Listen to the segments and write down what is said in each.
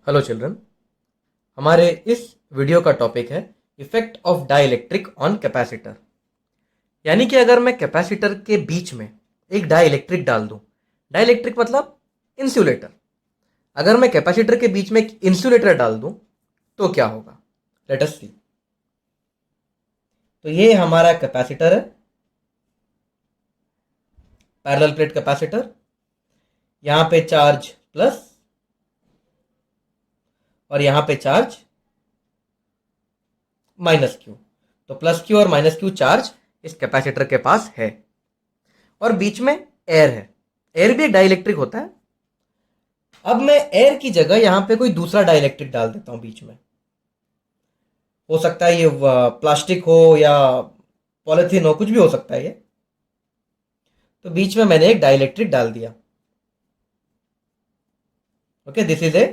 Hello children. हमारे इस video का टॉपिक है effect of dielectric on capacitor. यानी कि अगर मैं कैपेसिटर के बीच में एक डाइलेक्ट्रिक डाल दूं, डाइलेक्ट्रिक मतलब इंसुलेटर। अगर मैं कैपेसिटर के बीच में एक इंसुलेटर डाल दूं तो क्या होगा, लेट अस सी। तो ये हमारा कैपेसिटर है, पैरेलल प्लेट कैपेसिटर। यहां पे चार्ज प्लस और यहां पे चार्ज माइनस क्यू। तो प्लस क्यू और माइनस क्यू चार्ज इस कैपेसिटर के पास है और बीच में एयर है। एयर भी एक डाइलेक्ट्रिक होता है। अब मैं एयर की जगह यहां पे कोई दूसरा डाइलेक्ट्रिक डाल देता हूं बीच में। हो सकता है ये प्लास्टिक हो या पॉलिथीन हो, कुछ भी हो सकता है ये। तो बीच में मैंने एक डाइलेक्ट्रिक डाल दिया। Okay, this is a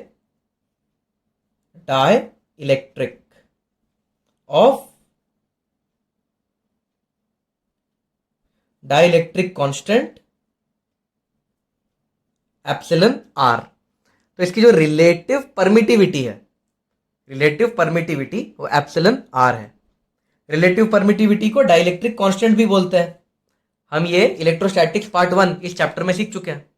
dielectric of dielectric constant epsilon R. तो इसकी जो रिलेटिव परमिटिविटी है, रिलेटिव परमिटिविटी वो एप्सिलॉन आर है। रिलेटिव परमिटिविटी को डाइलेक्ट्रिक कांस्टेंट भी बोलते हैं। हम ये इलेक्ट्रोस्टैटिक्स पार्ट 1 इस चैप्टर में सीख चुके हैं।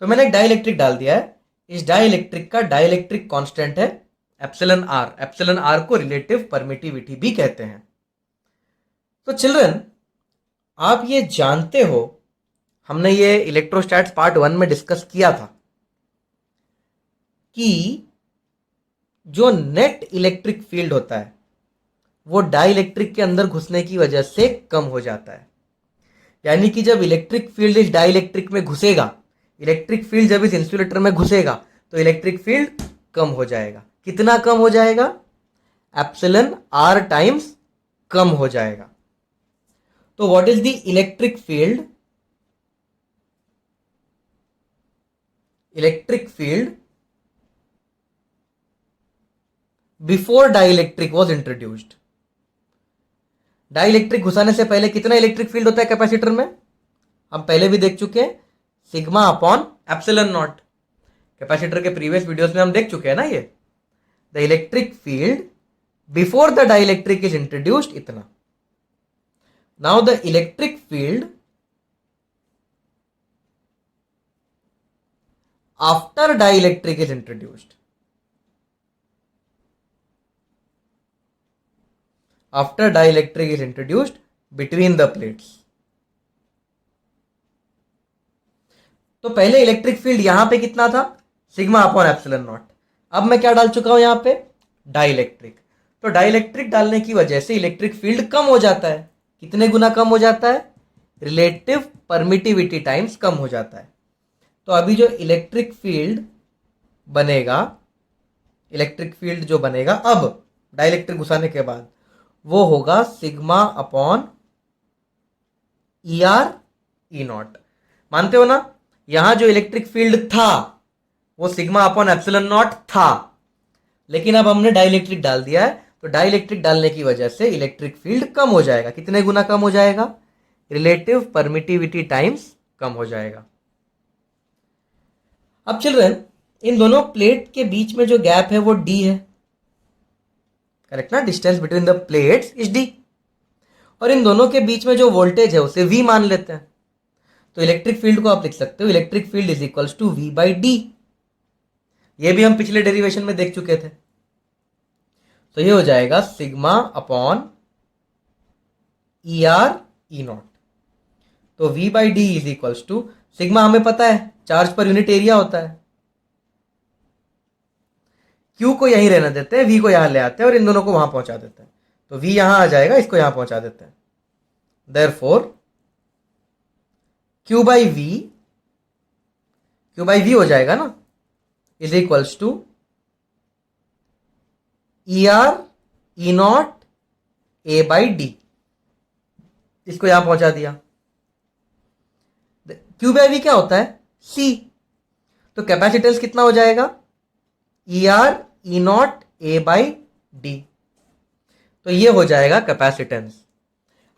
तो मैंने एक डाइलेक्ट्रिक डाल दिया है। इस डाइलेक्ट्रिक का डाइलेक्ट्रिक कांस्टेंट है एप्सिलॉन आर। एप्सिलॉन आर को रिलेटिव परमिटिविटी भी कहते हैं। तो चिल्ड्रन, आप ये जानते हो, हमने ये इलेक्ट्रोस्टैट्स पार्ट 1 में डिस्कस किया था कि जो नेट इलेक्ट्रिक फील्ड होता है वो डाइलेक्ट्रिक के अंदर घुसने की वजह से कम हो जाता है। यानी कि जब इलेक्ट्रिक फील्ड इस डाइलेक्ट्रिक में घुसेगा, इलेक्ट्रिक फील्ड जब इस इंसुलेटर में घुसेगा तो इलेक्ट्रिक फील्ड कम हो जाएगा। कितना कम हो जाएगा? एप्सिलॉन आर टाइम्स कम हो जाएगा। तो what is the electric field? Electric field before dielectric was introduced. Dielectric घुसाने से पहले कितना इलेक्ट्रिक फील्ड होता है कैपेसिटर में? हम पहले भी देख चुके हैं, sigma upon epsilon nought. Capacitor के प्रीवियस वीडियोस में हम देख चुके हैं ना ये। The electric field before the dielectric is introduced इतना। Now the electric field after dielectric is introduced, after dielectric is introduced between the plates. तो पहले इलेक्ट्रिक फील्ड यहां पे कितना था? Sigma upon epsilon nought. अब मैं क्या डाल चुका हूं यहां पे? डाइलेक्ट्रिक। तो डाइलेक्ट्रिक डालने की वजह से इलेक्ट्रिक फील्ड कम हो जाता है। कितने गुना कम हो जाता है? रिलेटिव परमिटिविटी टाइम्स कम हो जाता है। तो अभी जो इलेक्ट्रिक फील्ड बनेगा, इलेक्ट्रिक फील्ड जो बनेगा अब डाइलेक्ट्रिक घुसाने के बाद, वो होगा sigma upon E R E not. मानते हो ना? यहां जो इलेक्ट्रिक फील्ड था वो सिग्मा अपॉन एप्सिलॉन नॉट था, लेकिन अब हमने डाइलेक्ट्रिक डाल दिया है। तो डाइलेक्ट्रिक डालने की वजह से इलेक्ट्रिक फील्ड कम हो जाएगा। कितने गुना कम हो जाएगा? रिलेटिव परमिटिविटी टाइम्स कम हो जाएगा। अब चिल्ड्रन, इन दोनों प्लेट के बीच में जो गैप है वो डी है, करेक्ट ना? Distance between the plates is D. और इन दोनों के बीच में जो वोल्टेज है उसे वी मान लेते हैं। तो इलेक्ट्रिक फील्ड को आप लिख सकते हो electric field is equals to V by D. ये भी हम पिछले डेरिवेशन में देख चुके थे। तो ये हो जाएगा sigma upon E R E not. तो V by D is equals to, sigma हमें पता है चार्ज पर यूनिट एरिया होता है। क्यू को यहीं रहने देते हैं, वी को यहां ले आते हैं और इन दोनों को वहां पहुंचा देते हैं। तो वी यहां आ जाएगा, इसको यहां पहुंचा देते हैं। Therefore Q by V, Q by V हो जाएगा ना, is equals to E R E not A by D. इसको यहां पहुंचा दिया। क्यू बाई वी क्या होता है? सी। तो कैपेसिटेंस कितना हो जाएगा? E R E not A by D. तो ये हो जाएगा कैपेसिटेंस।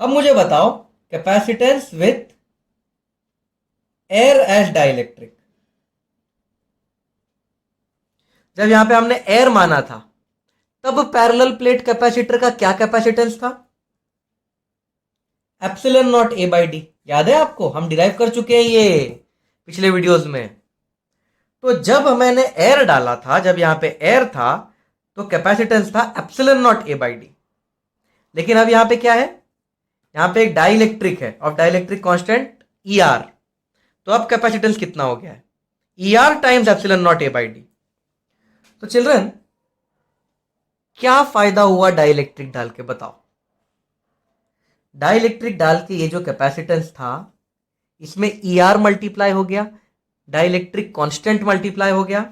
अब मुझे बताओ, capacitance with air as dielectric. जब यहां पे हमने एयर माना था, तब पैरेलल प्लेट कैपेसिटर का क्या कैपेसिटेंस था? Epsilon not A by D. याद है आपको? हम डिराइव कर चुके हैं ये पिछले वीडियोस में। तो जब मैंने एयर डाला था, जब यहां पे एयर था, तो कैपेसिटेंस था epsilon not A by D. लेकिन अब यहां पे क्या है? यहां पे एक डाइलेक्ट्रिक है of dielectric constant E R. तो अब कैपेसिटेंस कितना हो गया है? E R times epsilon not A by D. तो चिल्ड्रन, क्या फायदा हुआ डाइलेक्ट्रिक डाल के? बताओ। डाइलेक्ट्रिक डाल के ये जो कैपेसिटेंस था, इसमें ई आर मल्टीप्लाई हो गया, डाइलेक्ट्रिक कांस्टेंट मल्टीप्लाई हो गया।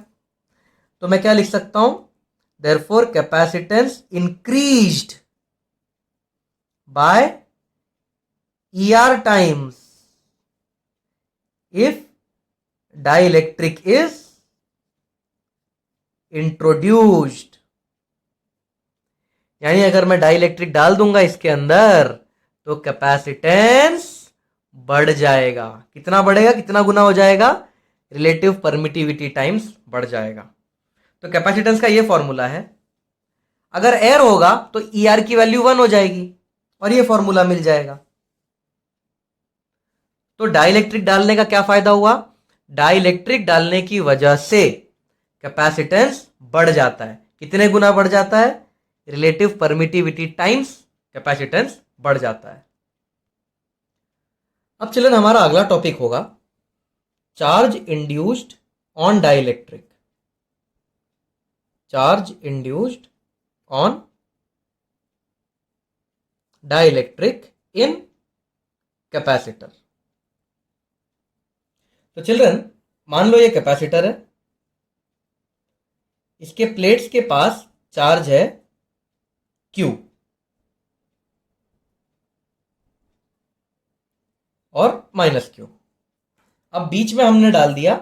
तो मैं क्या लिख सकता हूं? Therefore capacitance increased by E R times if dielectric is introduced. यानी अगर मैं डाइलेक्ट्रिक डाल दूंगा इसके अंदर, तो कैपेसिटेंस बढ़ जाएगा। कितना बढ़ेगा? कितना गुना हो जाएगा? रिलेटिव परमिटिविटी टाइम्स बढ़ जाएगा। तो कैपेसिटेंस का ये फॉर्मूला है। अगर एयर होगा तो ई आर की वैल्यू 1 हो जाएगी और ये फॉर्मूला मिल जाएगा। तो डाइलेक्ट्रिक डालने का क्या फायदा हुआ? डाइलेक्ट्रिक डालने की वजह से कैपेसिटेंस बढ़ जाता है। कितने गुना बढ़ जाता है? रिलेटिव परमिटिविटी टाइम्स कैपेसिटेंस बढ़ जाता है। अब चलन हमारा अगला टॉपिक होगा charge induced on dielectric. Charge induced on dielectric in capacitor. तो चिल्ड्रन, मान लो ये कैपेसिटर है, इसके प्लेट्स के पास चार्ज है Q और माइनस Q। अब बीच में हमने डाल दिया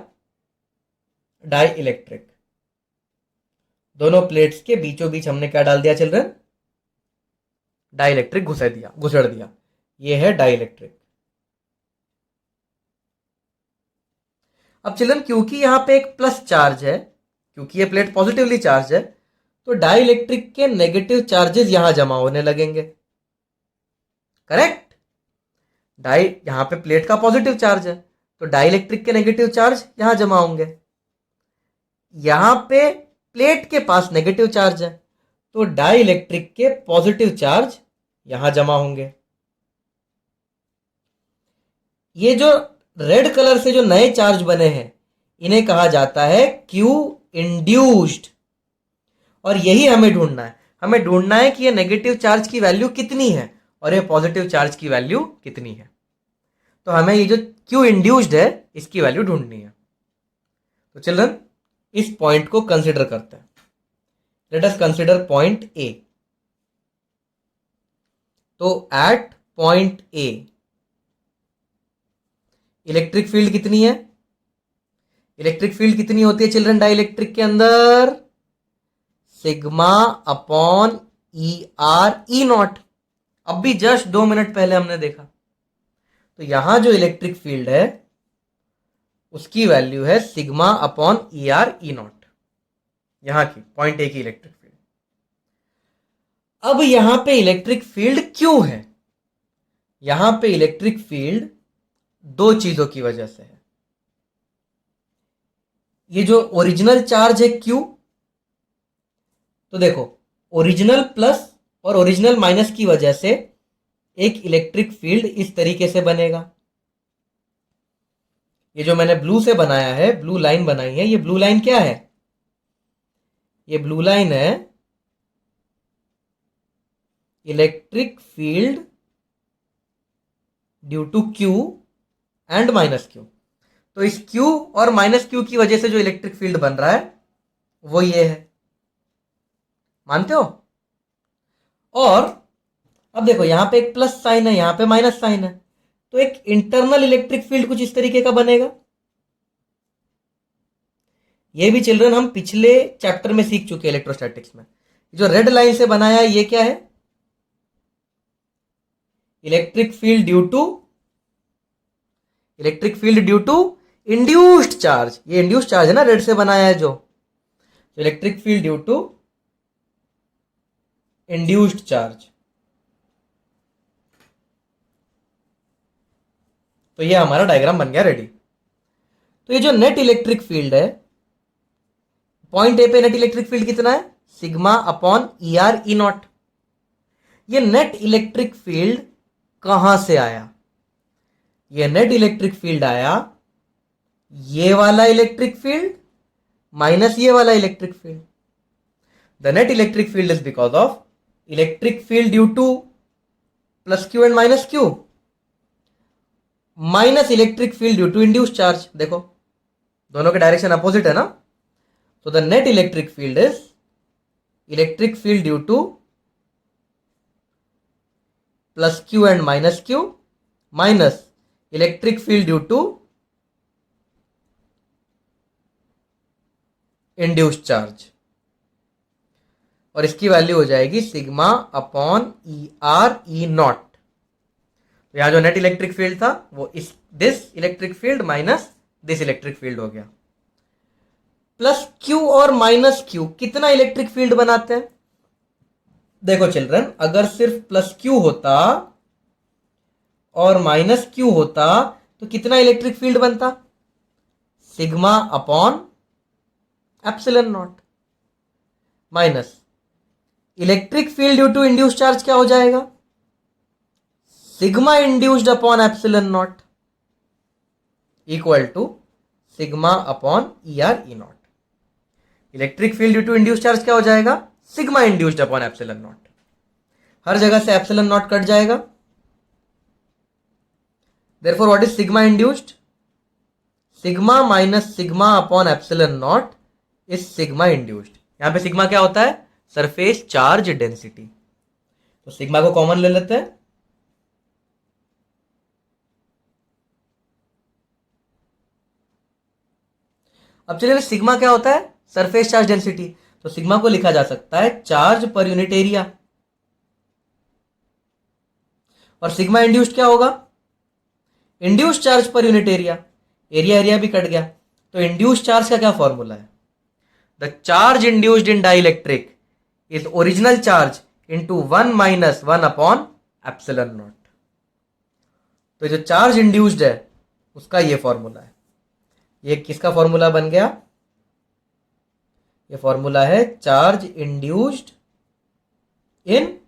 डाई इलेक्ट्रिक। दोनों प्लेट्स के बीचों बीच हमने क्या डाल दिया चिल्ड्रन? डाई इलेक्ट्रिक घुसड़ दिया। ये है डाई इलेक्ट्रिक। अब चिल्ड्रन, क्योंकि यहां पे एक प्लस चार्ज है, क्योंकि ये प्लेट पॉजिटिवली चार्ज है, तो डाई इलेक्ट्रिक के नेगेटिव चार्जेस यहां जमा होने लगेंगे। करेक्ट? यहां पे प्लेट का पॉजिटिव चार्ज है, तो डाई इलेक्ट्रिक के नेगेटिव चार्ज यहां जमा होंगे। यहां पे प्लेट के पास नेगेटिव चार्ज है, तो डाई इलेक्ट्रिक के पॉजिटिव चार्ज यहां जमा होंगे। ये जो रेड कलर से जो नए चार्ज बने हैं, इन्हें कहा जाता है क्यू इंड्यूस्ड। और यही हमें ढूंढना है। हमें ढूंढना है कि ये नेगेटिव चार्ज की वैल्यू कितनी है और ये पॉजिटिव चार्ज की वैल्यू कितनी है। तो हमें ये जो क्यू इंड्यूस्ड है, इसकी वैल्यू ढूंढनी है। तो चिल्ड्रन, इस पॉइंट को कंसिडर करते हैं। Let us consider point A. तो at point A electric field कितनी है? इलेक्ट्रिक फील्ड कितनी होती है चिल्ड्रन डाई इलेक्ट्रिक के अंदर? Sigma upon E R E not. अब भी जस्ट 2 मिनट पहले हमने देखा। तो यहां जो इलेक्ट्रिक फील्ड है उसकी वैल्यू है sigma upon E R E not, यहां की पॉइंट ए की इलेक्ट्रिक फील्ड। अब यहां पे इलेक्ट्रिक फील्ड क्यों है? यहां पे इलेक्ट्रिक फील्ड 2 चीजों की वजह से है। ये जो ओरिजिनल चार्ज है Q, तो देखो, ओरिजिनल प्लस और ओरिजिनल माइनस की वजह से एक इलेक्ट्रिक फील्ड इस तरीके से बनेगा। ये जो मैंने ब्लू से बनाया है, ब्लू लाइन बनाई है, ये ब्लू लाइन क्या है? ये ब्लू लाइन है electric field due to Q and minus Q। तो इस Q और माइनस Q की वजह से जो इलेक्ट्रिक फील्ड बन रहा है वो ये है। मानते हो? और अब देखो, यहां पे एक प्लस साइन है, यहां पे माइनस साइन है, तो एक इंटरनल इलेक्ट्रिक फील्ड कुछ इस तरीके का बनेगा। ये भी चिल्ड्रन हम पिछले चैप्टर में सीख चुके हैं इलेक्ट्रोस्टैटिक्स में। जो रेड लाइन से बनाया है ये क्या है? Electric field due to induced charge. ये इंड्यूस्ड चार्ज है ना, रेड से बनाया है जो। तो electric field due to induced charge. तो ये हमारा डायग्राम बन गया रेडी। तो ये जो नेट इलेक्ट्रिक फील्ड है, पॉइंट ए पे नेट इलेक्ट्रिक फील्ड कितना है, sigma upon E R E not. ये नेट इलेक्ट्रिक फील्ड कहां से आया, ये नेट इलेक्ट्रिक फील्ड आया ये वाला इलेक्ट्रिक फील्ड माइनस ये वाला electric field. The net electric field is because of electric field due to plus Q and minus Q minus electric field due to induce charge. देखो दोनों के direction opposite है ना। तो the net electric field is electric field due to plus Q and minus Q minus electric field due to induced charge. और इसकी value हो जाएगी sigma upon E R E not. तो यहां जो नेट इलेक्ट्रिक फील्ड था वो इस this electric field minus this electric field हो गया। प्लस क्यू और माइनस क्यू कितना इलेक्ट्रिक फील्ड बनाते हैं। देखो चिल्ड्रन, अगर सिर्फ प्लस क्यू होता और माइनस क्यू होता तो कितना इलेक्ट्रिक फील्ड बनता, sigma upon epsilon nought. Minus electric field due to induce charge क्या हो जाएगा, sigma induced upon epsilon nought equal to sigma upon E R E nought. Electric field due to induce charge क्या हो जाएगा, sigma induced upon epsilon nought. हर जगह से epsilon nought cut जाएगा। Therefore what is sigma induced, sigma minus sigma upon epsilon nought is sigma induced. यहां पे sigma क्या होता है, सरफेस चार्ज डेंसिटी। तो सिग्मा को कॉमन ले लेते हैं। अब चलिए सिग्मा क्या होता है, सरफेस चार्ज डेंसिटी। तो सिग्मा को लिखा जा सकता है चार्ज पर यूनिट एरिया। और सिग्मा इंड्यूस्ड क्या होगा, induced charge per unit area. Area area भी कट गया। तो इंड्यूस्ड चार्ज का क्या फॉर्मूला है, the charge induced in dielectric is original charge into 1 minus 1 upon epsilon not. तो जो चार्ज इंड्यूस्ड है उसका ये फॉर्मूला है। ये किसका फॉर्मूला बन गया, ये फॉर्मूला है charge induced in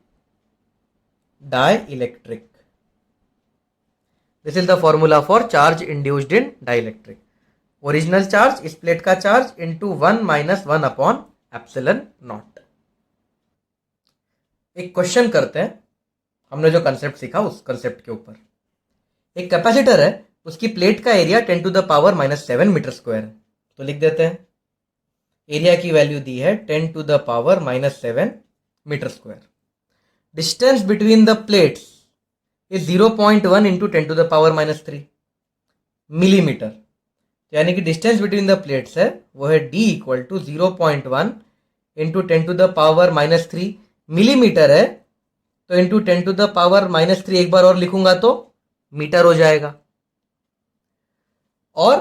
dielectric. This is the formula for charge induced in dielectric. Original charge इस प्लेट का charge into 1 minus 1 upon epsilon not. एक क्वेश्चन करते हैं, हमने जो कंसेप्ट सीखा उस कंसेप्ट के ऊपर। एक कैपेसिटर है, उसकी प्लेट का area 10 to the power -7 metre square है। तो लिख देते हैं एरिया की वैल्यू दी है 10 to the power -7 metre square. Distance between the plates is 0.1 into 10 to the power -3 millimetre. यानी कि डिस्टेंस बिटवीन द प्लेट्स है वो है d equal to 0.1 into 10 to the power -3 millimetre है। तो इंटू 10 टू द पावर -3 एक बार और लिखूंगा तो मीटर हो जाएगा। और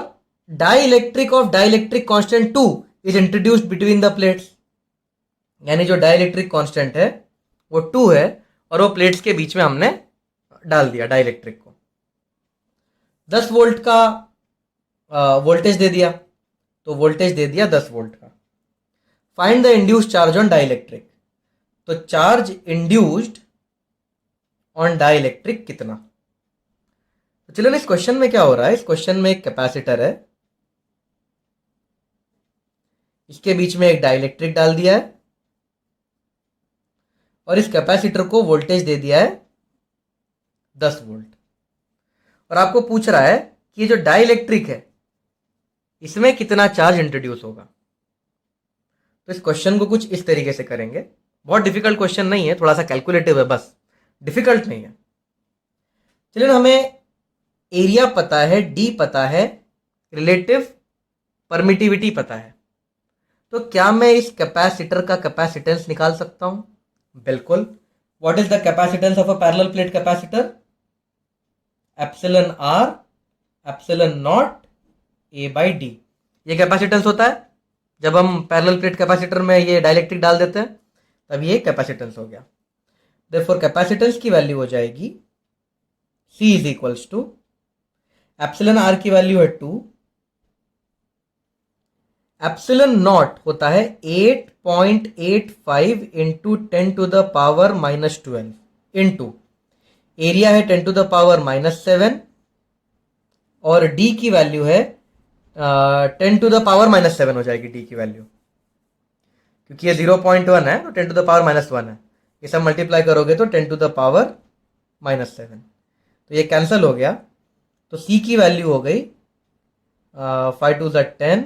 dielectric of dielectric constant 2 is introduced between the plates. यानी जो डाइलेक्ट्रिक कांस्टेंट है वो 2 है और वो प्लेट्स के बीच में हमने डाल दिया डाइलेक्ट्रिक को। 10 वोल्ट का वोल्टेज दे दिया, तो वोल्टेज दे दिया 10 वोल्ट का। Find the induced charge on dielectric. तो चार्ज इंड्यूस्ड ऑन डाइलेक्ट्रिक कितना। तो चलो इस क्वेश्चन में क्या हो रहा है, इस क्वेश्चन में एक कैपेसिटर है, इसके बीच में एक डाइलेक्ट्रिक डाल दिया है और इस कैपेसिटर को वोल्टेज दे दिया है 10 वोल्ट। और आपको पूछ रहा है कि ये जो डाइलेक्ट्रिक है इसमें कितना चार्ज इंट्रोड्यूस होगा। तो इस क्वेश्चन को कुछ इस तरीके से करेंगे। बहुत डिफिकल्ट क्वेश्चन नहीं है, थोड़ा सा कैलकुलेटिव है, बस डिफिकल्ट नहीं है। चलिए हमें एरिया पता है, डी पता है, रिलेटिव परमिटिविटी पता है। तो क्या मैं इस कैपेसिटर का कैपेसिटेंस निकाल सकता हूं, बिल्कुल। What is the capacitance of a parallel plate capacitor, epsilon R epsilon not A by D. ये कैपेसिटेंस होता है। जब हम पैरेलल प्लेट कैपेसिटर में ये डाइलेक्ट्रिक डाल देते हैं तब ये कैपेसिटेंस हो गया। देयरफॉर कैपेसिटेंस की वैल्यू हो जाएगी C is equals to epsilon R की वैल्यू है 2, एप्सिलॉन नॉट होता है 8.85 इंटू 10⁻⁻12 इंटू एरिया है 10⁻⁻7 और डी की वैल्यू है 10⁻⁻7 हो जाएगी डी की वैल्यू, क्योंकि ये 0.1 है तो 10⁻⁻1 है, ये सब मल्टीप्लाई करोगे तो 10⁻⁻7, तो ये कैंसिल हो गया। तो सी की वैल्यू हो गई 5 2 10,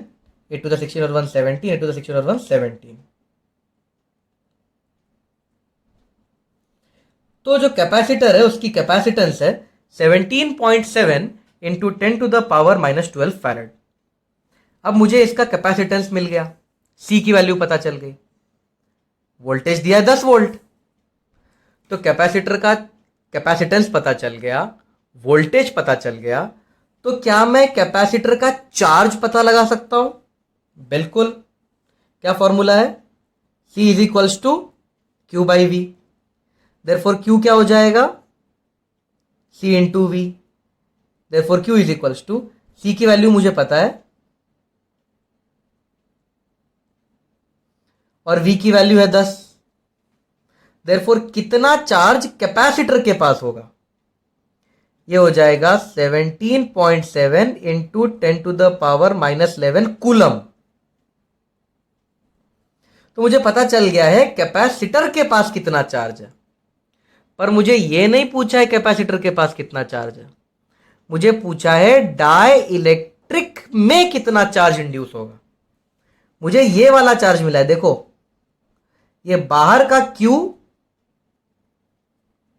8 to the 16 और 117, 8 to the 16 और 117। तो जो कैपेसिटर है उसकी कैपेसिटेंस है 17.7 इंटू 10⁻⁻12 फैरेड। अब मुझे इसका कैपेसिटेंस मिल गया, सी की वैल्यू पता चल गई, वोल्टेज दिया है 10 वोल्ट, तो कैपेसिटर का कैपेसिटेंस पता चल गया, वोल्टेज पता चल गया, तो क्या मैं कैपेसिटर का चार्ज पता लगा सकता हूं? बिल्कुल। क्या फॉर्मूला है? C is equals to Q by V. Therefore Q क्या हो जाएगा? C into V. Therefore Q is equals to, C की वैल्यू मुझे पता है और V की वैल्यू है 10। देयरफॉर कितना चार्ज कैपेसिटर के पास होगा? ये हो जाएगा 17.7 इंटू 10⁻⁻11 कूलम। तो मुझे पता चल गया है कैपेसिटर के पास कितना चार्ज है, पर मुझे ये नहीं पूछा है कैपेसिटर के पास कितना चार्ज है, मुझे पूछा है डाई इलेक्ट्रिक में कितना चार्ज इंड्यूस होगा। मुझे ये वाला चार्ज मिला है, देखो ये बाहर का Q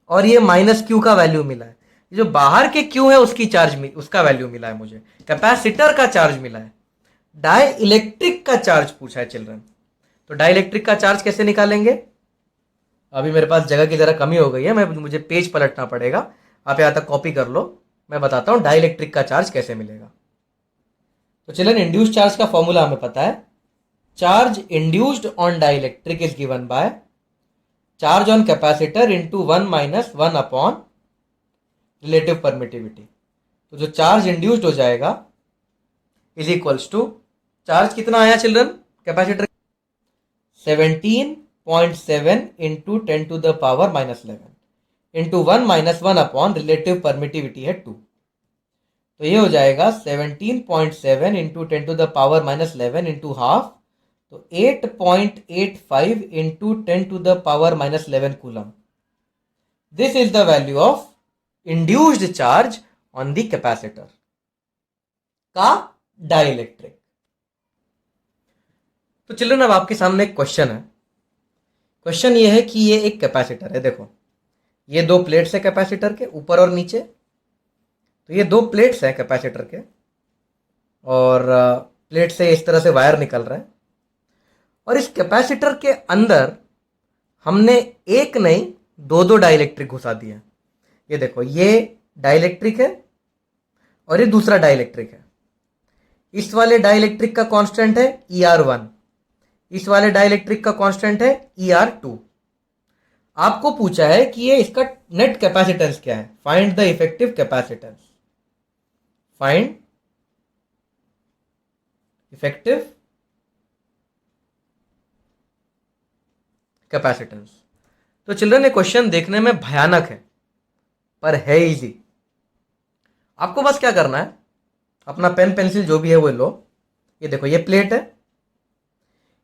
और ये माइनस Q का वैल्यू मिला है, जो बाहर के Q है उसकी चार्ज उसका वैल्यू मिला है, मुझे कैपेसिटर का चार्ज मिला है, डाई इलेक्ट्रिक का चार्ज पूछा है चिल्ड्रन। तो डाई इलेक्ट्रिक का चार्ज कैसे निकालेंगे? अभी मेरे पास जगह की जरा कमी हो गई है, मुझे पेज पलटना पड़ेगा, आप यहां तक कॉपी कर लो, मैं बताता हूं डाई इलेक्ट्रिक का चार्ज कैसे मिलेगा। तो चिल्ड्रन इंड्यूस्ड चार्ज का फॉर्मूला हमें पता है, charge induced on dielectric is given by charge on capacitor into 1 minus 1 upon relative permittivity. तो जो चार्ज इंड्यूस्ड हो जाएगा इज इक्वल्स टू, चार्ज कितना आया children capacitor? 17.7 into 10⁻⁻11 into 1 minus 1 upon relative permittivity है 2। तो ये हो जाएगा 17.7 इंटू 10⁻⁻11 इंटू हाफ, तो 8.85 into 10⁻⁻11 coulomb. This is the value of induced charge on the capacitor का डाई इलेक्ट्रिक। तो चिल्ड्रन अब आपके सामने एक क्वेश्चन है, क्वेश्चन ये है कि ये एक कैपेसिटर है, देखो ये दो प्लेट्स है कैपेसिटर के ऊपर और नीचे, तो ये दो प्लेट्स हैं कैपेसिटर के और प्लेट से इस तरह से वायर निकल रहा है, और इस कैपेसिटर के अंदर हमने एक नहीं दो दो डाइलेक्ट्रिक घुसा दिया। ये देखो ये डाइलेक्ट्रिक है और ये दूसरा डाइलेक्ट्रिक है। इस वाले डाइलेक्ट्रिक का कांस्टेंट है ER1, इस वाले डाइलेक्ट्रिक का कांस्टेंट है ER2। आपको पूछा है कि ये इसका नेट कैपेसिटेंस क्या है, find the effective capacitance, find effective capacitance. तो चिल्ड्रन ये क्वेश्चन देखने में भयानक है पर है इजी। आपको बस क्या करना है, अपना पेन पेंसिल जो भी है वो लो, ये देखो ये प्लेट है,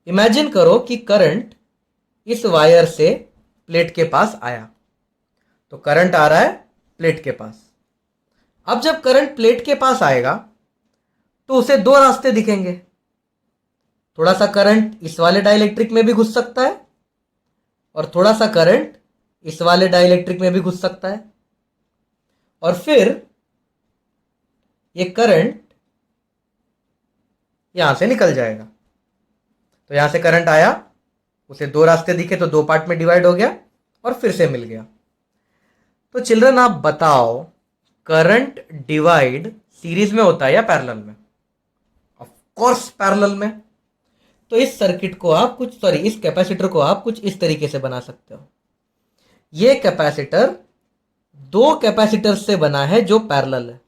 इमेजिन करो कि करंट इस वायर से प्लेट के पास आया, तो करंट आ रहा है प्लेट के पास। अब जब करंट प्लेट के पास आएगा तो उसे दो रास्ते दिखेंगे, थोड़ा सा करंट इस वाले डाइलेक्ट्रिक में भी घुस सकता है और थोड़ा सा करंट इस वाले डाइलेक्ट्रिक में भी घुस सकता है, और फिर ये करंट यहां से निकल जाएगा। तो यहां से करंट आया, उसे दो रास्ते दिखे तो दो पार्ट में डिवाइड हो गया और फिर से मिल गया। तो चिल्ड्रन आप बताओ करंट डिवाइड सीरीज में होता है या पैरेलल में? ऑफ कोर्स पैरेलल में। तो इस सर्किट को आप इस कैपेसिटर को आप कुछ इस तरीके से बना सकते हो। ये कैपेसिटर दो कैपेसिटर से बना है जो पैरेलल है।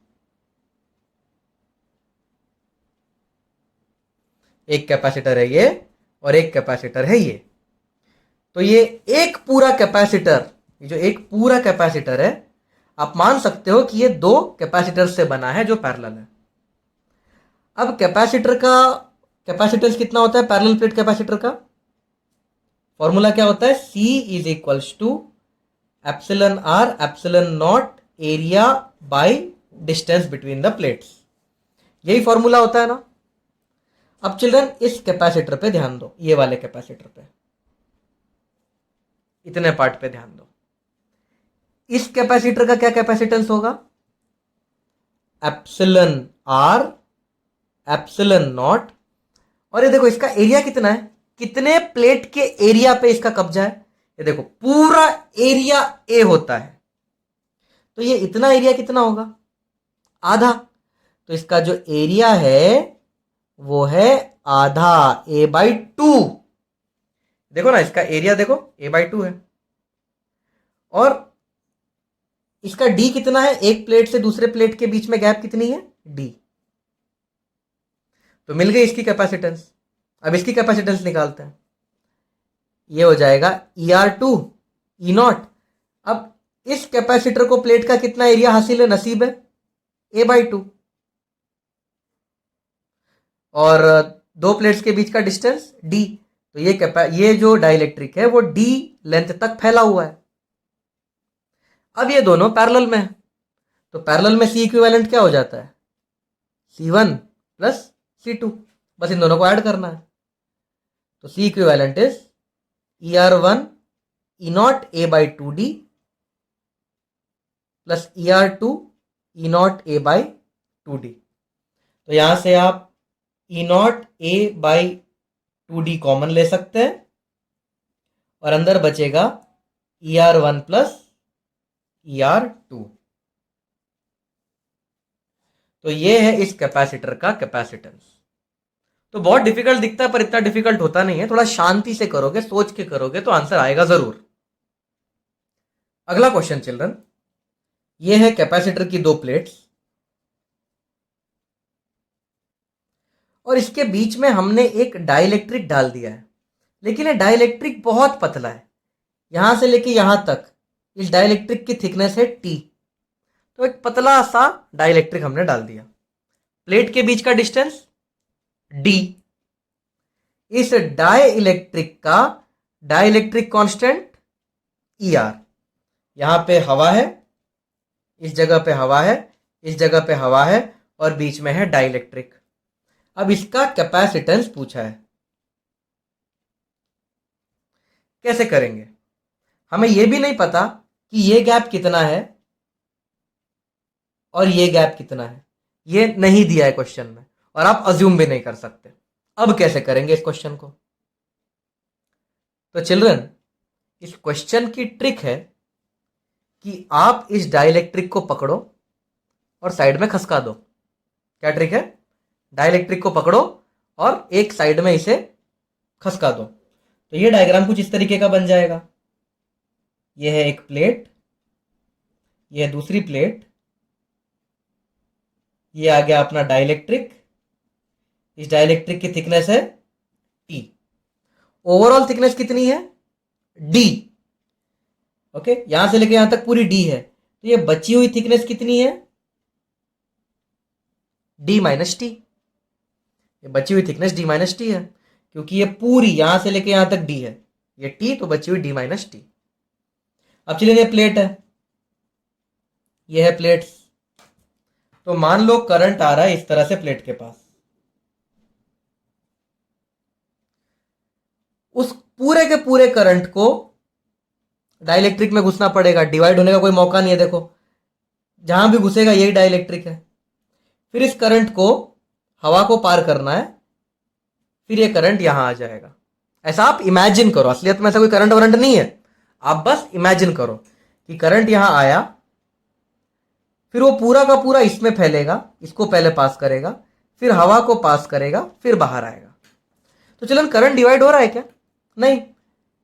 एक कैपेसिटर है ये और एक कैपेसिटर है ये। तो ये एक पूरा कैपेसिटर, ये जो एक पूरा कैपेसिटर है, आप मान सकते हो कि ये दो कैपेसिटर से बना है जो पैरेलल है। अब कैपेसिटर का कैपेसिटेंस कितना होता है पैरेलल प्लेट कैपेसिटर का? फॉर्मूला क्या होता है? C is equals to epsilon R epsilon not area by distance between the plates. यही फॉर्मूला होता है ना। अब चिल्ड्रन इस कैपेसिटर पे ध्यान दो, ये वाले कैपेसिटर पे, इतने पार्ट पे ध्यान दो। इस कैपेसिटर का क्या कैपेसिटेंस होगा? Epsilon R epsilon not. और ये देखो इसका एरिया कितना है, कितने प्लेट के एरिया पे इसका कब्जा है? ये देखो पूरा एरिया ए होता है, तो ये इतना एरिया कितना होगा? आधा। तो इसका जो एरिया है वो है आधा, a/2। देखो ना इसका एरिया, देखो a/2 है। और इसका d कितना है? एक प्लेट से दूसरे प्लेट के बीच में गैप कितनी है? d। तो मिल गई इसकी कैपेसिटेंस। अब इसकी कैपेसिटेंस निकालते हैं। ये हो जाएगा ER2 E0। अब इस कैपेसिटर को प्लेट का कितना एरिया हासिल है, नसीब है? a/2। और दो प्लेट्स के बीच का डिस्टेंस d। तो ये जो डाइलेक्ट्रिक है वो d लेंथ तक फैला हुआ है। अब ये दोनों पैरेलल में है, तो पैरेलल में C इक्विवेलेंट क्या हो जाता है? C1 plus C2। बस इन दोनों को ऐड करना है। तो C equivalent is ER1 E0 a/2d plus ER2 E0 a/2d। तो यहां से आप E0 a/2d कॉमन ले सकते हैं और अंदर बचेगा ER1 प्लस ER2। तो ये है इस कैपेसिटर का कैपेसिटेंस। तो बहुत डिफिकल्ट दिखता है पर इतना डिफिकल्ट होता नहीं है। थोड़ा शांति से करोगे, सोच के करोगे तो आंसर आएगा जरूर। अगला क्वेश्चन चिल्ड्रन, ये है कैपेसिटर की दो प्लेट्स और इसके बीच में हमने एक डाइलेक्ट्रिक डाल दिया है, लेकिन ये डाइलेक्ट्रिक बहुत पतला है। यहां से लेके यहां तक इस डाइलेक्ट्रिक की थिकनेस है T। तो एक पतला सा डाइलेक्ट्रिक हमने डाल दिया। प्लेट के बीच का डिस्टेंस D। इस डाइलेक्ट्रिक का डाइलेक्ट्रिक कांस्टेंट ER। यहां पे हवा है, इस जगह पे हवा है, इस जगह पे हवा है और बीच में है डाइलेक्ट्रिक। अब इसका कैपेसिटेंस पूछा है, कैसे करेंगे? हमें यह भी नहीं पता कि ये गैप कितना है और ये गैप कितना है, ये नहीं दिया है क्वेश्चन में और आप अज्यूम भी नहीं कर सकते। अब कैसे करेंगे इस क्वेश्चन को? तो चिल्ड्रन इस क्वेश्चन की ट्रिक है कि आप इस डाइलेक्ट्रिक को पकड़ो और साइड में खसका दो। क्या ट्रिक है? डाइलेक्ट्रिक को पकड़ो और एक साइड में इसे खसका दो। तो ये डायग्राम कुछ इस तरीके का बन जाएगा। ये है एक प्लेट, ये है दूसरी प्लेट, ये आ गया अपना डाइलेक्ट्रिक। इस डाइलेक्ट्रिक की थिकनेस है T। ओवरऑल थिकनेस कितनी है? D। ओके, यहां से लेके यहां तक पूरी D है। तो ये बची हुई थिकनेस कितनी है? D minus T. ये बची हुई थिकनेस D माइनस टी है, क्योंकि ये पूरी यहां से लेके यहां तक D है, ये T, तो बची हुई D माइनस टी। अब चलिए ये प्लेट है, ये है प्लेट्स। तो मान लो करंट आ रहा है इस तरह से प्लेट के पास। उस पूरे के पूरे करंट को डाइलेक्ट्रिक में घुसना पड़ेगा, डिवाइड होने का कोई मौका नहीं है। देखो जहां भी घुसेगा यही डाइलेक्ट्रिक है। फिर इस करंट को हवा को पार करना है, फिर ये करंट यहां आ जाएगा। ऐसा आप इमेजिन करो, असलियत में ऐसा कोई करंट वरंट नहीं है। आप बस इमेजिन करो कि करंट यहां आया, फिर वो पूरा का पूरा इसमें फैलेगा, इसको पहले पास करेगा, फिर हवा को पास करेगा, फिर बाहर आएगा। तो चिल्ड्रन करंट डिवाइड हो रहा है क्या? नहीं,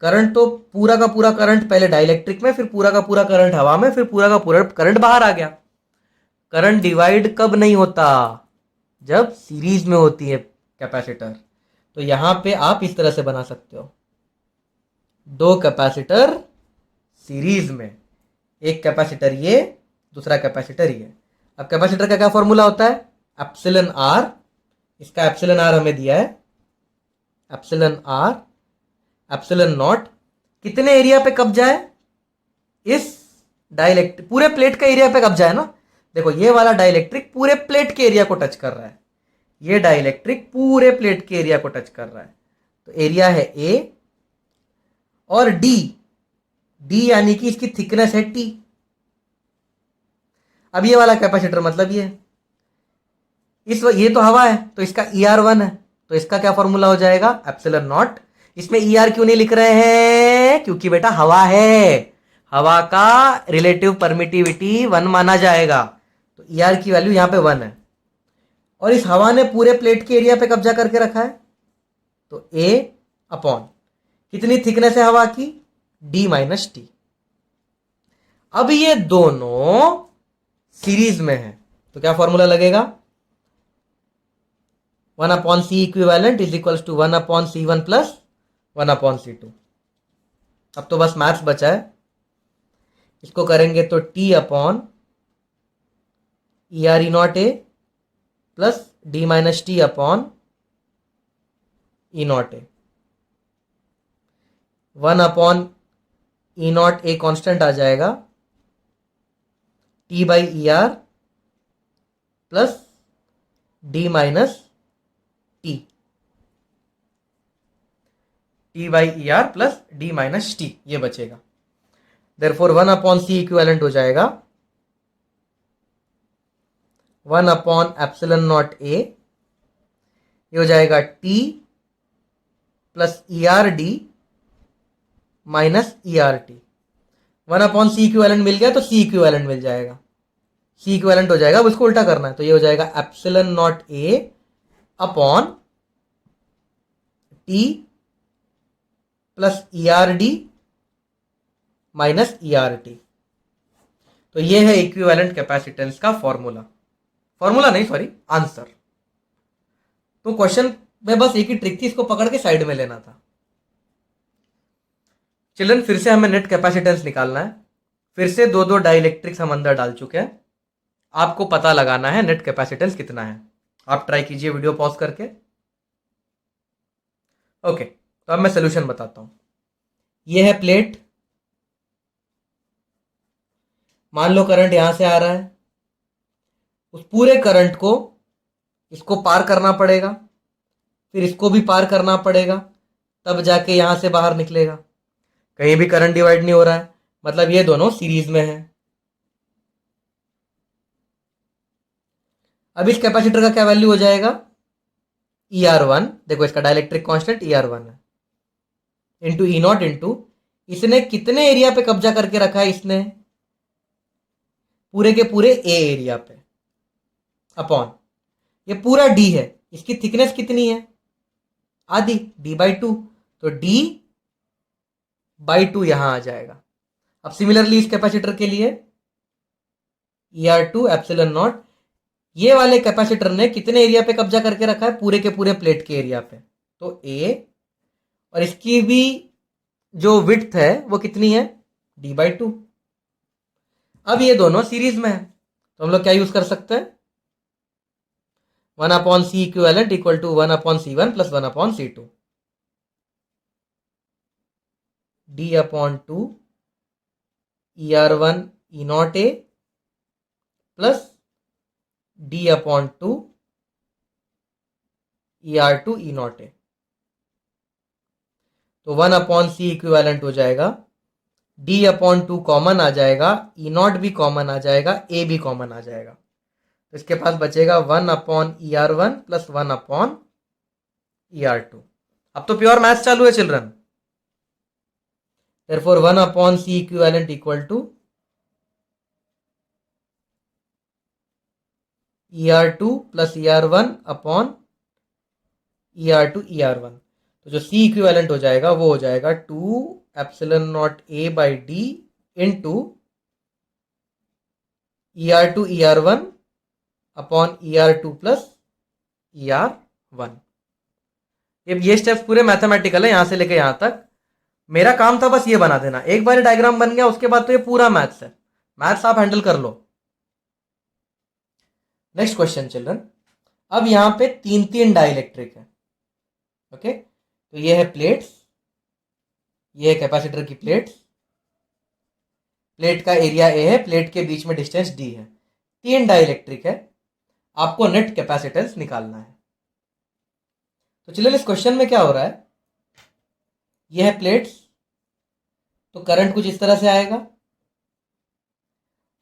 करंट तो पूरा का पूरा करंट पहले डाइलेक्ट्रिक में, फिर पूरा का पूरा करंट हवा में, फिर पूरा का पूरा करंट बाहर आ गया। करंट डिवाइड कब नहीं होता? जब सीरीज में होती है कैपेसिटर। तो यहां पे आप इस तरह से बना सकते हो, दो कैपेसिटर सीरीज में, एक कैपेसिटर ये, दूसरा कैपेसिटर ये। अब कैपेसिटर का क्या फॉर्मूला होता है? Epsilon R. इसका एप्सिलन आर हमें दिया है, एप्सिलन आर एप्सिलन नॉट। कितने एरिया पे कब्जा है? इस डाइलेक्ट्रिक पूरे प्लेट का एरिया पे कब्जा है ना। देखो ये वाला डाइलेक्ट्रिक पूरे प्लेट के एरिया को टच कर रहा है, ये डाइलेक्ट्रिक पूरे प्लेट के एरिया को टच कर रहा है। तो एरिया है ए और डी, डी यानी कि इसकी थिकनेस है टी। अब ये वाला कैपेसिटर मतलब ये तो हवा है, तो इसका ER1 है, तो इसका क्या फॉर्मूला हो जाएगा? Epsilon naught. इसमें ER क्यों नहीं लिख रहे हैं? क्योंकि बेटा हवा है, हवा का रिलेटिव परमिटिविटी 1 माना जाएगा, तो ER की वैल्यू यहां पे 1 है। और इस हवा ने पूरे प्लेट के एरिया पे कब्जा करके रखा है, तो A अपॉन कितनी थिकनेस है हवा की? D minus T. अब ये दोनों सीरीज में है, तो क्या फॉर्मूला लगेगा? 1 upon C equivalent is equals to 1 upon C1 plus 1 upon C2। अब तो बस मैथ्स बचा है, इसको करेंगे तो T upon ER E not A plus D minus T upon E not A. 1 upon E not A constant आ जाएगा, T by ER plus D minus T, T by ER plus D minus T, ये बचेगा। Therefore 1 upon C equivalent हो जाएगा 1 upon epsilon not a, ये हो जाएगा T plus ERD minus ERT। 1 upon C equivalent मिल गया तो सी इक्विवेलेंट मिल जाएगा, सी इक्विवेलेंट हो जाएगा, अब उसको उल्टा करना है, तो ये हो जाएगा epsilon not a upon T plus ERD minus ERT। तो ये है इक्विवेलेंट कैपेसिटेंस का फॉर्मूला, फॉर्मूला नहीं सॉरी आंसर। तो क्वेश्चन में बस एक ही ट्रिक थी, इसको पकड़ के साइड में लेना था। चिल्ड्रन फिर से हमें नेट कैपेसिटेंस निकालना है, फिर से दो दो डाइलेक्ट्रिक्स हम अंदर डाल चुके हैं, आपको पता लगाना है नेट कैपेसिटेंस कितना है। आप ट्राई कीजिए वीडियो पॉज करके। ओके, तो अब मैं सोल्यूशन बताता हूं। यह है प्लेट, मान लो करंट यहां से आ रहा है, उस पूरे करंट को इसको पार करना पड़ेगा, फिर इसको भी पार करना पड़ेगा, तब जाके यहां से बाहर निकलेगा। कहीं भी करंट डिवाइड नहीं हो रहा है, मतलब ये दोनों सीरीज में है। अब इस कैपेसिटर का क्या वैल्यू हो जाएगा? ER1, देखो इसका डाइलेक्ट्रिक कांस्टेंट ER1 है, इंटू ई नॉट इंटू इसने कितने एरिया पे कब्जा करके रखा है? इसने पूरे के पूरे ए एरिया पे, अपॉन ये पूरा डी है, इसकी थिकनेस कितनी है? आधी, D/2, तो D/2 यहां आ जाएगा। अब सिमिलरली इस कैपेसिटर के लिए ER2 एप्सिलन नॉट, ये वाले कैपेसिटर ने कितने एरिया पे कब्जा करके रखा है? पूरे के पूरे प्लेट के एरिया पे, तो ए, और इसकी भी जो विड्थ है वो कितनी है? D/2। अब ये दोनों सीरीज में है, तो हम लोग क्या यूज कर सकते हैं? 1 upon C equivalent equal to 1 upon C1 plus 1 upon C2, D upon 2 ER1 E not A plus D upon 2 ER2 E not A. तो 1 अपॉन सी इक्विवेलेंट हो जाएगा, D अपॉन 2 कॉमन आ जाएगा, E नॉट भी common आ जाएगा, A भी common आ जाएगा, तो इसके पास बचेगा 1 upon ER1 plus 1 upon ER2। अब तो प्योर मैथ चालू है children. Therefore 1 upon C equivalent equal to ER2 plus ER1 upon ER2 ER1। तो जो सी इक्विवेलेंट हो जाएगा वो हो जाएगा 2 ε0 a/d into ER2 ER1 upon ER2 plus ER1। ये स्टेप्स पूरे मैथमेटिकल है यहां से लेके यहां तक। मेरा काम था बस ये बना देना, एक बार डायग्राम बन गया उसके बाद तो ये पूरा मैथ्स है, मैथ्स आप हैंडल कर लो। नेक्स्ट क्वेश्चन चिल्ड्रन, अब यहां पे तीन तीन डाइलेक्ट्रिक है। ओके, तो ये है प्लेट्स, ये है कैपेसिटर की प्लेट्स, प्लेट का एरिया ए है, प्लेट के बीच में डिस्टेंस डी है, तीन डाइलेक्ट्रिक है, आपको नेट कैपेसिटेंस निकालना है। तो चिल्ड्रन इस क्वेश्चन में क्या हो रहा है, ये है प्लेट्स, तो करंट कुछ इस तरह से आएगा,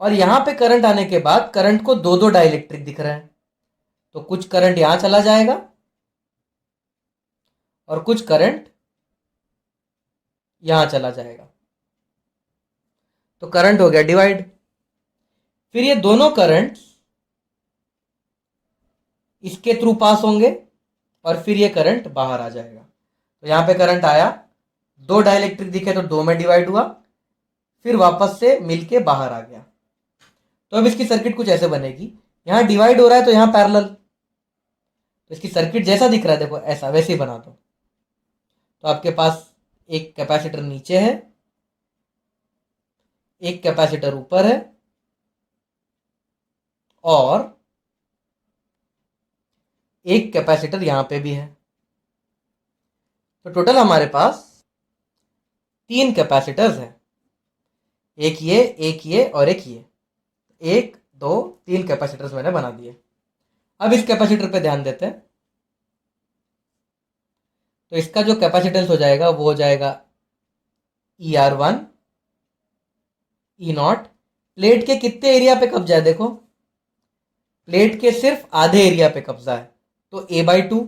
और यहां पे करंट आने के बाद करंट को दो दो डाइलेक्ट्रिक दिख रहा है, तो कुछ करंट यहां चला जाएगा और कुछ करंट यहां चला जाएगा, तो करंट हो गया डिवाइड। फिर ये दोनों करंट इसके थ्रू पास होंगे और फिर ये करंट बाहर आ जाएगा। तो यहां पे करंट आया, दो डाइलेक्ट्रिक दिखे तो दो में डिवाइड हुआ, फिर वापस से मिलके बाहर आ गया। तो अब इसकी सर्किट कुछ ऐसे बनेगी, यहां डिवाइड हो रहा है तो यहां पैरेलल, तो इसकी सर्किट जैसा दिख रहा है देखो ऐसा, वैसे ही बना दो। तो आपके पास एक कैपेसिटर नीचे है, एक कैपेसिटर ऊपर है, और एक कैपेसिटर यहां पे भी है। तो टोटल हमारे पास तीन कैपेसिटर्स हैं, एक ये और एक ये, एक दो तीन कैपेसिटर्स मैंने बना दिए। अब इस कैपेसिटर पे ध्यान देते हैं, तो इसका जो कैपेसिटेंस हो जाएगा वो हो जाएगा ER1 E0। प्लेट के कितने एरिया पे कब्जा है देखो, प्लेट के सिर्फ आधे एरिया पे कब्जा है, तो A/2,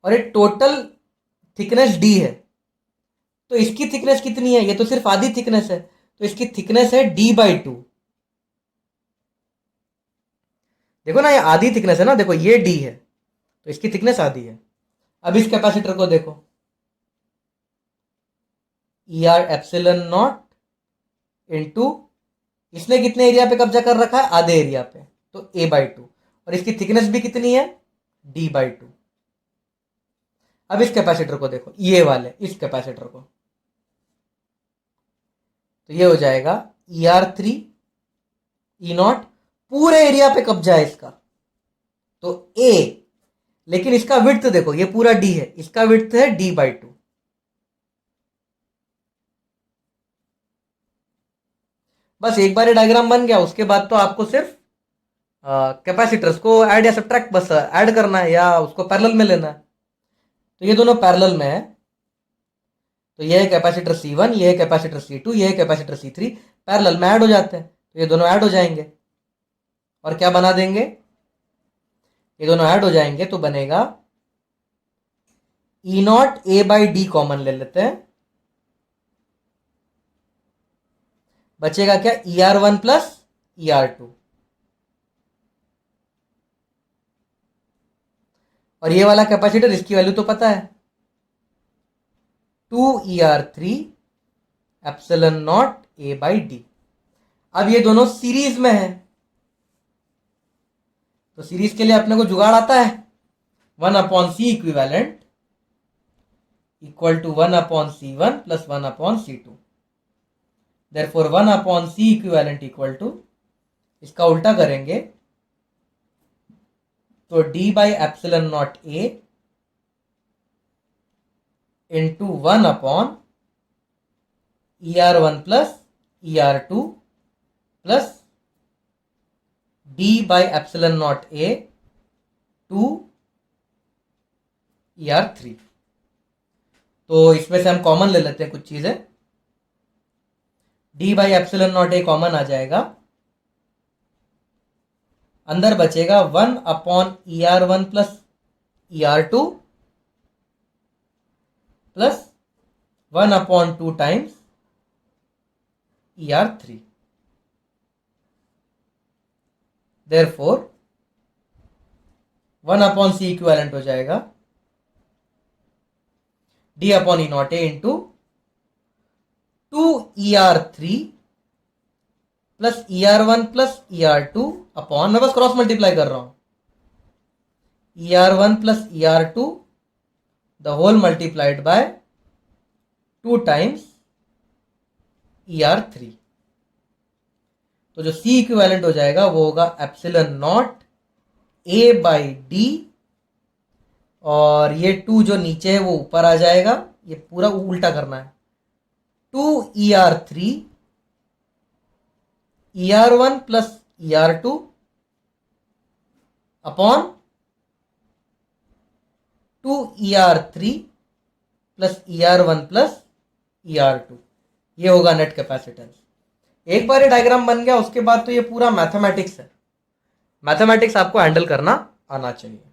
और ये टोटल थिकनेस D है, तो इसकी थिकनेस कितनी है, ये तो सिर्फ आधी थिकनेस है, तो इसकी थिकनेस है D/2। देखो ना ये आधी थिकनेस है ना, देखो ये D है तो इसकी थिकनेस आधी है। अब इस कैपेसिटर को देखो, ER0 इंटू, इसने कितने एरिया पे कब्जा कर रखा है, आधे एरिया पे, तो A/2, और इसकी थिकनेस भी कितनी है, D/2। अब इस कैपेसिटर को देखो, ये वाले इस कैपेसिटर को, तो ये हो जाएगा ER3 E0, पूरे एरिया पे कब्जा है इसका, तो A, लेकिन इसका विड्थ देखो ये पूरा D है, इसका विड्थ है D/2। बस एक बार ये डायग्राम बन गया, उसके बाद तो आपको सिर्फ कैपेसिटर्स को ऐड या सब्ट्रैक्ट बस ऐड करना है या उसको पैरेलल में लेना है। तो ये दोनों पैरेलल में है, तो ये है कैपेसिटर C1, ये है कैपेसिटर C2, ये है कैपेसिटर C3, पैरेलल में ऐड हो जाते हैं, तो ये दोनों ऐड हो जाएंगे और क्या बना देंगे, ये दोनों ऐड हो जाएंगे तो बनेगा E0 A/D, कॉमन ले लेते हैं, बचेगा क्या, ER1 प्लस ER2, और ये वाला कैपेसिटर इसकी वैल्यू तो पता है 2ER3 ε0 A/D। अब ये दोनों सीरीज में है, तो सीरीज के लिए अपने को जुगाड़ आता है, 1/C equivalent equal to 1/C1 plus 1/C2। देयरफॉर 1/C इक्विवेलेंट इक्वल टू, इसका उल्टा करेंगे तो D/ε0 A into 1/ER1 plus ER2 plus D/ε0 A two ER3। तो इसमें से हम कॉमन ले लेते हैं कुछ चीजें, D/ε0 A कॉमन आ जाएगा, अंदर बचेगा 1/ER1 plus ER2 plus 1/2 times ER3। Therefore 1/C equivalent हो जाएगा D/E0 into 2ER3 plus ER1 plus ER2 upon, मैं बस क्रॉस मल्टीप्लाई कर रहा हूं, ER1 plus ER2 the whole multiplied by 2 times ER3। तो जो C इक्विवेलेंट हो जाएगा वो होगा एप्सिलॉन नॉट A/D, और ये 2 जो नीचे है वो ऊपर आ जाएगा, ये पूरा उल्टा करना है, 2ER3 ER1 plus ER2 upon 2ER3 plus ER1 plus ER2, ये होगा नेट कैपेसिटेंस। एक बार ये डायग्राम बन गया उसके बाद तो ये पूरा मैथमेटिक्स है, मैथमेटिक्स आपको हैंडल करना आना चाहिए।